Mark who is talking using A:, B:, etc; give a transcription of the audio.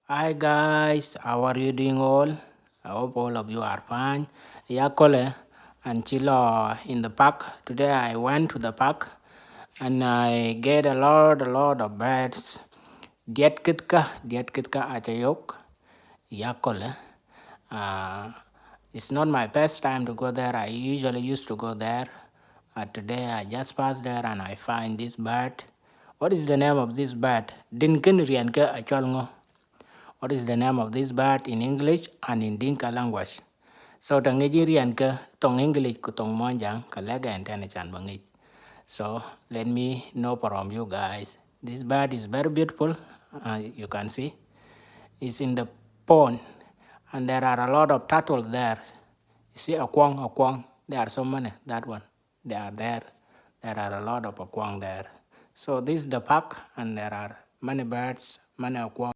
A: Hi guys, how are you doing all? I hope all of you are fine. Yakole and Chilo in the park. Today I went to the park and I get a lot of birds. Diet kitka achayok. Yakole. Uh, it's not my first time to go there. I usually used to go there. Today I just passed there and I find this bird. What is the name of this bird? Dinkin rianke acholngo. What is the name of this bird in English and in Dinka language? So tangejirian ke tong English ku tong monjang kalega and chan bangit. So let me know from you guys. This bird is very beautiful. You can see it's in the pond, and there are a lot of turtles there. You see a kwang. There are so many. That one, they are there. There are a lot of kwang there. So this is the park, and there are many birds, many kwang.